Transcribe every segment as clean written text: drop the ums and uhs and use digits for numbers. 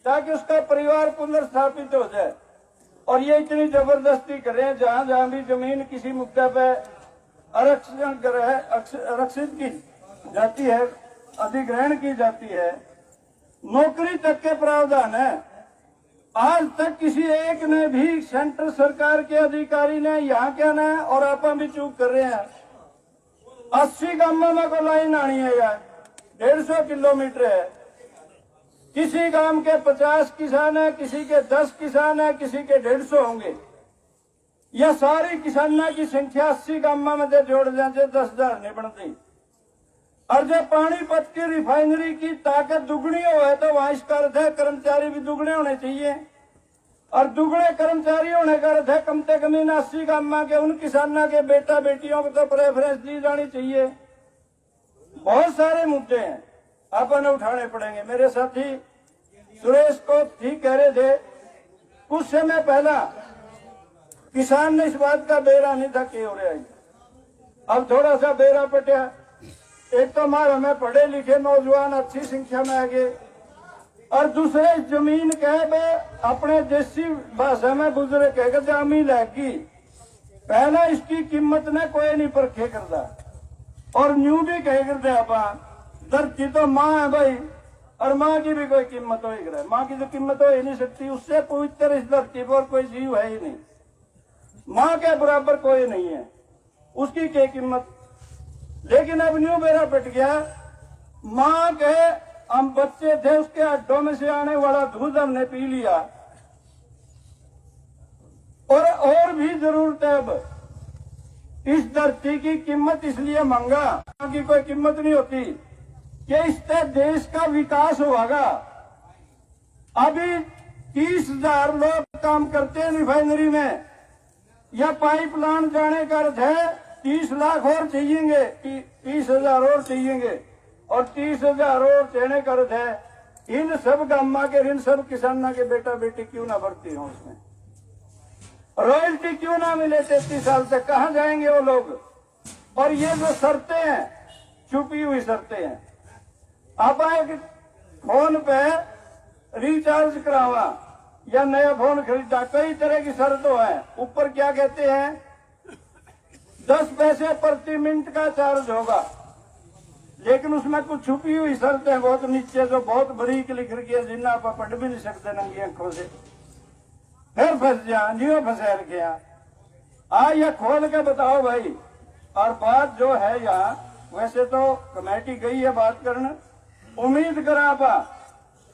ताकि उसका परिवार पुनर्स्थापित हो जाए। और ये इतनी जबरदस्ती कर रहे हैं, जहां जहां भी जमीन किसी मुद्दे पे आरक्षित की जाती है, अधिग्रहण की जाती है, नौकरी तक के प्रावधान है। आज तक किसी एक ने भी, सेंटर सरकार के अधिकारी ने यहाँ क्या ना, और आप भी चूक कर रहे हैं। 80 गांवों में को लाइन आनी है यार, 150 किलोमीटर है। किसी गांव के 50 किसान है, किसी के 10 किसान है, किसी के 150 होंगे। यह सारी किसानों की संख्या 80 गांवों में जोड़ जाए 10,000 नहीं बनती। और जब पानीपत की रिफाइनरी की ताकत दुगनी हो है तो वहां इसका अर्थ है कर्मचारी भी दुगने होने चाहिए। और दुगने कर्मचारी होने का अर्थ है कम से कम 80 गांव के उन किसानों के बेटा बेटियों को तो प्रेफरेंस दी जानी चाहिए। बहुत सारे मुद्दे हैं, अपन उठाने पड़ेंगे। मेरे साथी सुरेश को ठीक कह रहे थे, कुछ समय पहला किसान ने इस बात का बेरा नहीं था कि हो रहा है, अब थोड़ा सा बेरा पटिया। एक तो हमारे में पढ़े लिखे नौजवान अच्छी संख्या में आ गए, और दूसरे जमीन कह अपने देसी भाषा में बुजुर्ग कह जामी लगी। पहला इसकी कीमत ने कोई नहीं परखे करता, और न्यू भी कह करते आप धरती तो माँ है भाई, और माँ की भी कोई कीमत हो ही करे। माँ की तो कीमत हो ही नहीं सकती, उससे पवित्र इस धरती पर कोई जीव है ही नहीं। माँ के बराबर कोई नहीं है, उसकी क्या कीमत। लेकिन अब न्यू बेरा पट गया, माँ के हम बच्चे थे, उसके हड्डों में से आने वाला दूध हमने पी लिया, और भी जरूरत है। अब इस धरती की कीमत इसलिए महंगा की कोई कीमत नहीं होती कि इससे देश का विकास होगा। अभी 30,000 लोग काम करते हैं रिफाइनरी में, या पाइपलाइन जाने का अर्थ है 30 लाख और चाहिएंगे, 30,000 और चाहिएंगे, और 30,000 और देने का अर्थ है इन सब गांव के, इन सब किसानों के बेटा बेटी क्यों ना भर्ती हो, उसमें रॉयल्टी क्यों ना मिले 33 साल तक, कहाँ जाएंगे वो लोग। और ये जो शर्तें हैं, छुपी हुई शर्तें हैं। आप एक फोन पे रिचार्ज करावा या नया फोन खरीदा, कई तरह की शर्तें हैं। ऊपर क्या कहते हैं, 10 पैसे प्रति मिनट का चार्ज होगा, लेकिन उसमें कुछ छुपी हुई शर्तें बहुत नीचे, जो बहुत बारीक लिख रही है, जिन्हें आप पढ़ भी नहीं सकते नंगी आंखों से। फिर फंस जा, नहीं फंसे रखे यहाँ ये खोल के बताओ भाई। और बात जो है यहाँ, वैसे तो कमेटी गई है बात करने, उम्मीद करा पा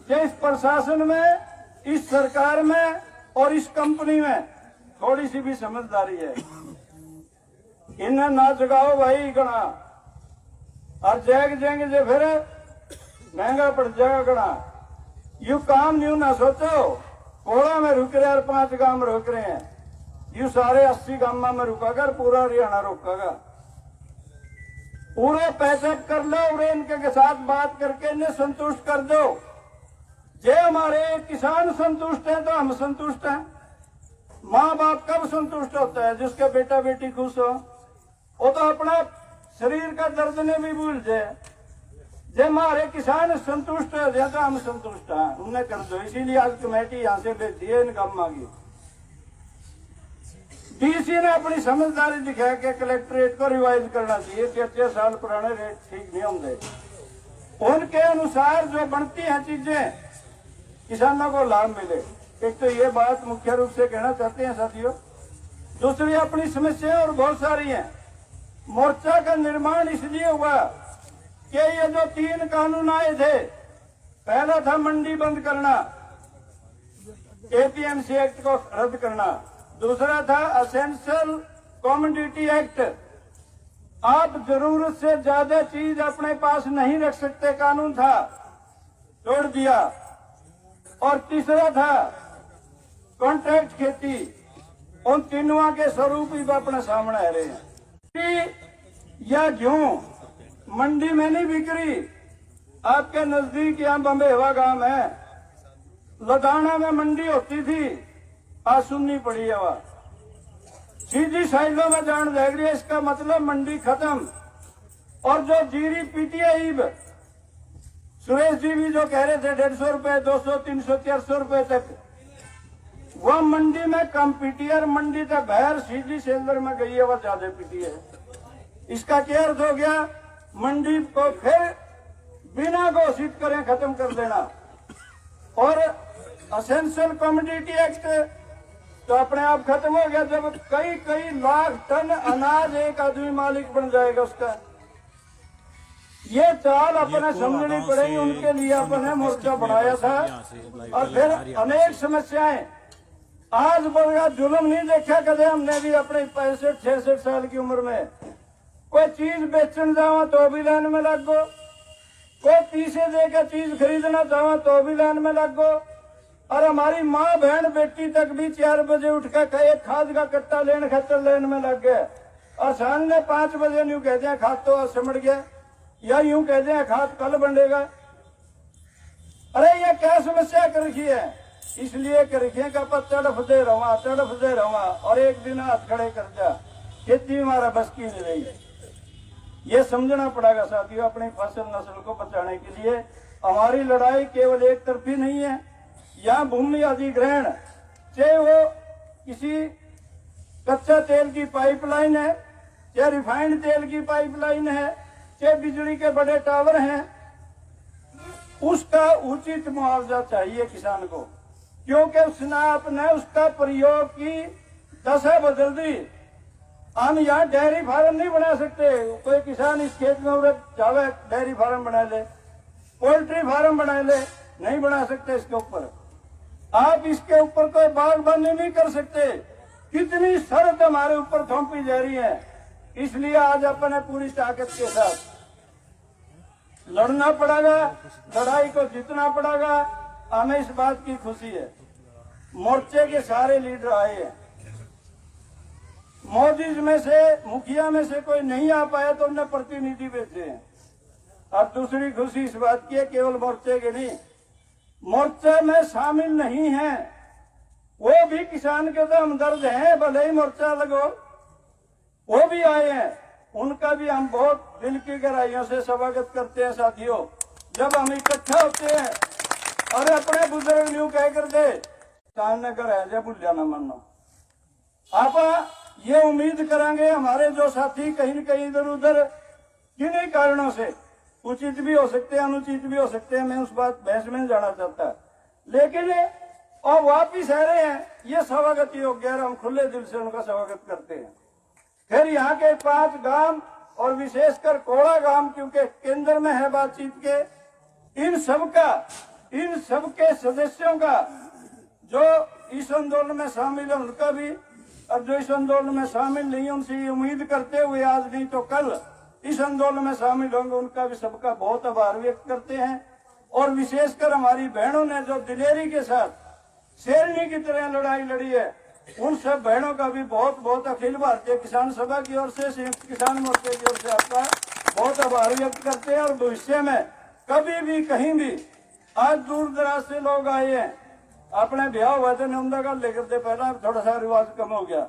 कि इस प्रशासन में, इस सरकार में और इस कंपनी में थोड़ी सी भी समझदारी है। इन्हें ना जगाओ भाई गणा, और जैग जाएंगे जो फिर महंगा पड़ जाएगा गणा। यू काम यूं ना सोचो कोड़ा में रुक रहे और 5 गांव में रुक रहे हैं, यू सारे 80 गांव में रुकेगा, पूरा हरियाणा रुकेगा। पूरे पैचअप कर लो और इनके साथ बात करके इन्हें संतुष्ट कर दो। जे हमारे किसान संतुष्ट हैं तो हम संतुष्ट हैं। माँ बाप कब संतुष्ट होता है, जिसके बेटा बेटी खुश हो। वो तो अपना शरीर का दर्द ने भी भूल जाए। जब हमारे किसान संतुष्ट हो जाए तो हम संतुष्ट हैं, उन्हें कर दो। इसीलिए आज कमेटी यहाँ से भेजी है, इन काम मांगी। डीसी ने अपनी समझदारी दिखाया कि कलेक्ट्रेट को रिवाइज करना चाहिए, 6 साल पुराने रेट ठीक नहीं होंगे। उनके अनुसार जो बनती हैं चीजें किसानों को लाभ मिले। एक तो ये बात मुख्य रूप से कहना चाहते हैं साथियों। दूसरी अपनी समस्या और बहुत सारी हैं। मोर्चा का निर्माण इसलिए हुआ कि ये जो 3 कानून आए थे, पहला था मंडी बंद करना, एपीएमसी एक्ट को रद्द करना, दूसरा था एसेंशियल कमोडिटी एक्ट, आप जरूरत से ज्यादा चीज अपने पास नहीं रख सकते कानून था, तोड़ दिया, और तीसरा था कॉन्ट्रैक्ट खेती। उन तीनों के स्वरूप ही अपने सामने आ रहे हैं। या गेहूं मंडी में नहीं बिक रही, आपके नजदीक यहाँ बम्बेवा गांव है, लुधियाना में मंडी होती थी, आज सुननी पड़ी है वह सीधी साइडों में जान लग रही है। इसका मतलब मंडी खत्म। और जो जीरी पीटी है ईब, सुरेश जी भी जो कह रहे थे 150 रुपए, 200, 300, 400 रुपए तक, वह मंडी में कम पीटी है, मंडी तक भैर सीधी सेलर में गई है, वह ज्यादा पीटी है। इसका क्या अर्थ हो गया? मंडी को फिर बिना घोषित करें खत्म कर देना। और असेंशियल कमोडिटी एक्ट तो अपने आप खत्म हो गया, जब कई कई लाख टन अनाज एक आदमी मालिक बन जाएगा उसका। ये चाल अपने समझनी पड़ेगी, उनके लिए अपने मोर्चा बढ़ाया था। और फिर अनेक समस्याएं आज बढ़ गया। जुल्म नहीं देखा कदे हमने भी अपने 65-66 साल की उम्र में। कोई चीज बेचन जावा तो भी लाइन में लग गो, कोई पैसे देकर चीज खरीदना चाहो तो भी लाइन में लग गो। और हमारी माँ बहन बेटी तक भी 4 बजे उठकर एक खाद का कट्टा लेने खातर लाइन में लग गए। और शाम ने 5 बजे यूं कहते हैं खाद तो सिमट गया, या यूं कहते हैं खाद कल बनेगा। अरे ये क्या समस्या कर रखी है? इसलिए कर रखी है कि आप तड़फ दे रहा और एक दिन हाथ खड़े कर जा, खेती हमारा बस की नहीं रही। ये समझना पड़ेगा साथियों, अपनी फसल नस्ल को बचाने के लिए हमारी लड़ाई केवल एक तरफी नहीं है। यहाँ भूमि अधिग्रहण, चाहे वो किसी कच्चा तेल की पाइपलाइन है, चाहे रिफाइंड तेल की पाइपलाइन है, चाहे बिजली के बड़े टावर हैं, उसका उचित मुआवजा चाहिए किसान को, क्योंकि उसने आपने उसका प्रयोग की दशा बदल दी। हम यहाँ डेयरी फार्म नहीं बना सकते। कोई किसान इस खेत में जावे डेयरी फार्म बना ले, पोल्ट्री फार्म बना ले, नहीं बना सकते। इसके ऊपर आप इसके ऊपर कोई बागबानी नहीं कर सकते। कितनी शर्त हमारे ऊपर थोपी जा रही है। इसलिए आज अपने पूरी ताकत के साथ लड़ना पड़ेगा, लड़ाई को जीतना पड़ेगा। हमें इस बात की खुशी है, मोर्चे के सारे लीडर आए हैं। मोदी में से, मुखिया में से कोई नहीं आ पाया तो उन्हें प्रतिनिधि भेजे हैं। और दूसरी खुशी इस बात की है, केवल मोर्चे के नहीं, मोर्चे में शामिल नहीं है वो भी किसान के तो हमदर्द हैं, भले ही मोर्चा लगो, वो भी आए हैं। उनका भी हम बहुत दिल की गहराइयों से स्वागत करते हैं साथियों। जब हम इकट्ठा होते हैं और अपने बुजुर्ग यूं कह कर दे सामने कर है भूलिया ना मानो, आप ये उम्मीद करेंगे हमारे जो साथी कहीं न कहीं इधर उधर किन्हीं कारणों से उचित भी हो सकते हैं, अनुचित भी हो सकते हैं, मैं उस बात बहस में नहीं जाना चाहता, लेकिन और वापिस आ रहे हैं, ये स्वागत योग्य है। हम खुले दिल से उनका स्वागत करते हैं। फिर यहाँ के 5 गांव और विशेषकर कोड़ा गांव, क्योंकि केंद्र में है बातचीत के, इन सबके सदस्यों का जो इस आंदोलन में शामिल है उनका भी, और जो इस आंदोलन में शामिल नहीं है उनसे उम्मीद करते हुए आज नहीं तो कल इस आंदोलन में शामिल होंगे, उनका भी सबका बहुत आभार व्यक्त करते हैं। और विशेषकर हमारी बहनों ने जो दिलेरी के साथ शेरनी की तरह लड़ाई लड़ी है, उन सब बहनों का भी बहुत बहुत अखिल भारतीय किसान सभा की ओर से, संयुक्त किसान मोर्चे की ओर से आपका बहुत आभार व्यक्त करते हैं। और भविष्य में कभी भी कहीं भी, आज दूर दराज से लोग आए हैं, अपने ब्याह हुआ थे नंदा का लेकर दे, पहला थोड़ा सा रिवाज कम हो गया,